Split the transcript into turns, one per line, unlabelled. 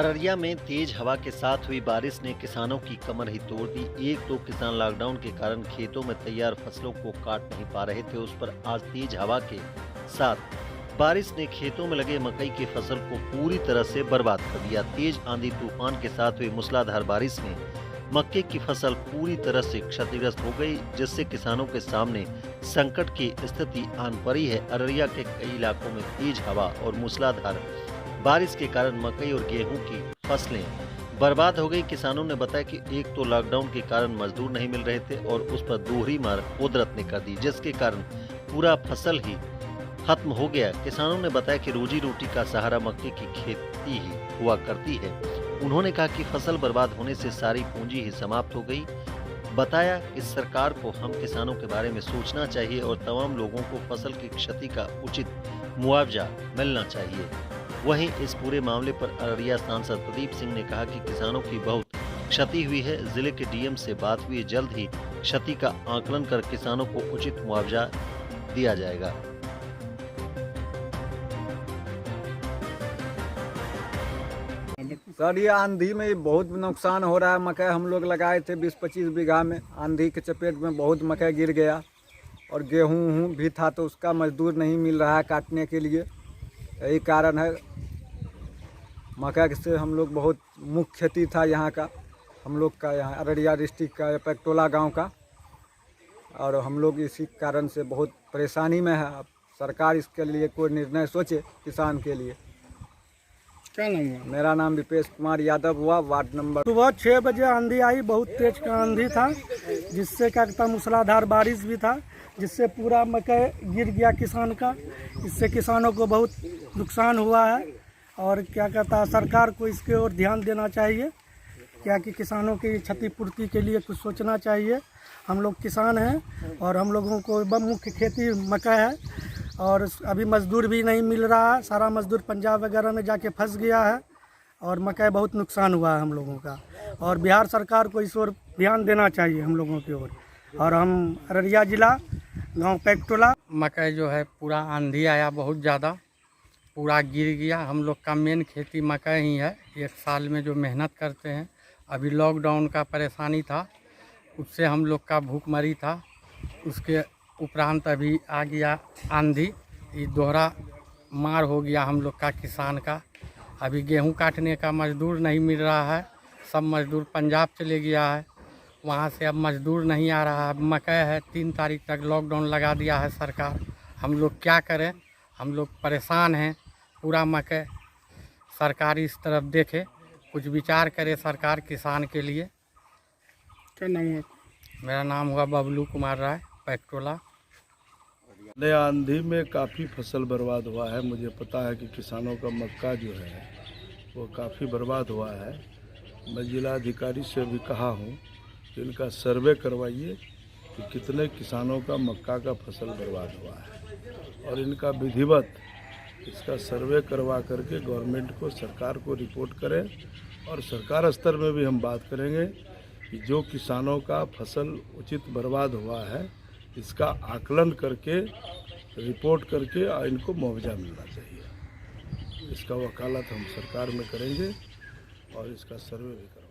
अररिया में तेज हवा के साथ हुई बारिश ने किसानों की कमर ही तोड़ दी। एक तो किसान लॉकडाउन के कारण खेतों में तैयार फसलों को काट नहीं पा रहे थे, उस पर आज तेज हवा के साथ बारिश ने खेतों में लगे मकई की फसल को पूरी तरह से बर्बाद कर दिया। तेज आंधी तूफान के साथ हुई मूसलाधार बारिश ने मक्के की फसल पूरी तरह से क्षतिग्रस्त हो गई, जिससे किसानों के सामने संकट की स्थिति आन पड़ी है। अररिया के कई इलाकों में तेज हवा और मूसलाधार बारिश के कारण मकई और गेहूं की फसलें बर्बाद हो गई। किसानों ने बताया कि एक तो लॉकडाउन के कारण मजदूर नहीं मिल रहे थे और उस पर दोहरी मार कुदरत ने कर दी, जिसके कारण पूरा फसल ही खत्म हो गया। किसानों ने बताया कि रोजी रोटी का सहारा मक्के की खेती ही हुआ करती है। उन्होंने कहा कि फसल बर्बाद होने से सारी पूंजी ही समाप्त हो गई। बताया कि सरकार को हम किसानों के बारे में सोचना चाहिए और तमाम लोगों को फसल की क्षति का उचित मुआवजा मिलना चाहिए। वहीं इस पूरे मामले पर अररिया सांसद प्रदीप सिंह ने कहा कि किसानों की बहुत क्षति हुई है। जिले के डीएम से बात हुई, जल्द ही क्षति का आकलन कर किसानों को उचित मुआवजा दिया जाएगा।
सर, ये आंधी में बहुत नुकसान हो रहा है। मकई हम लोग लगाए थे 20-25 बीघा में, आंधी के चपेट में बहुत मकई गिर गया और गेहूं भी था तो उसका मजदूर नहीं मिल रहा है काटने के लिए। यही कारण है। मकई से हम लोग बहुत मुख्य खेती था यहाँ का, हम लोग का यहाँ अररिया डिस्ट्रिक्ट का पैक्टोला गांव का, और हम लोग इसी कारण से बहुत परेशानी में है। अब सरकार इसके लिए कोई निर्णय सोचे किसान के लिए।
क्या नाम हुआ?
मेरा नाम विपेश कुमार यादव हुआ, वार्ड नंबर।
सुबह 6 बजे आंधी आई, बहुत तेज का आंधी था, जिससे क्या कहता मूसलाधार बारिश भी था, जिससे पूरा मकई गिर गया किसान का। इससे किसानों को बहुत नुकसान हुआ है और क्या कहता सरकार को इसके ओर ध्यान देना चाहिए, क्या कि किसानों की क्षतिपूर्ति के लिए कुछ सोचना चाहिए। हम लोग किसान हैं और हम लोगों को मुख्य खेती मकई है और अभी मजदूर भी नहीं मिल रहा है। सारा मजदूर पंजाब वगैरह में जाके फंस गया है और मकई बहुत नुकसान हुआ है हम लोगों का, और बिहार सरकार को इस ओर ध्यान देना चाहिए हम लोगों की ओर। और हम अररिया जिला गांव पैक्टोला,
मकई जो है पूरा आंधी आया, बहुत ज़्यादा पूरा गिर गया। हम लोग का मेन खेती मकई ही है। एक साल में जो मेहनत करते हैं, अभी लॉकडाउन का परेशानी था, उससे हम लोग का भूखमरी था। उसके उपरांत अभी आ गया आंधी, ये दोहरा मार हो गया हम लोग का किसान का। अभी गेहूं काटने का मजदूर नहीं मिल रहा है, सब मजदूर पंजाब चले गया है, वहाँ से अब मजदूर नहीं आ रहा है। अब मकई है, 3 तारीख तक लॉकडाउन लगा दिया है सरकार। हम लोग क्या करें, हम लोग परेशान हैं। पूरा मकई सरकार इस तरफ देखे, कुछ विचार करे सरकार किसान के लिए।
क्या नाम हुआ?
मेरा नाम हुआ बबलू कुमार राय, पैक्टोला।
नए आंधी में काफ़ी फसल बर्बाद हुआ है। मुझे पता है कि किसानों का मक्का जो है वो काफ़ी बर्बाद हुआ है। मैं जिला अधिकारी से भी कहा हूँ कि इनका सर्वे करवाइए कि कितने किसानों का मक्का का फसल बर्बाद हुआ है, और इनका विधिवत इसका सर्वे करवा करके गवर्नमेंट को, सरकार को रिपोर्ट करें। और सरकार स्तर में भी हम बात करेंगे कि जो किसानों का फसल उचित बर्बाद हुआ है, इसका आकलन करके रिपोर्ट करके इनको मुआवजा मिलना चाहिए। इसका वकालत हम सरकार में करेंगे और इसका सर्वे भी करेंगे।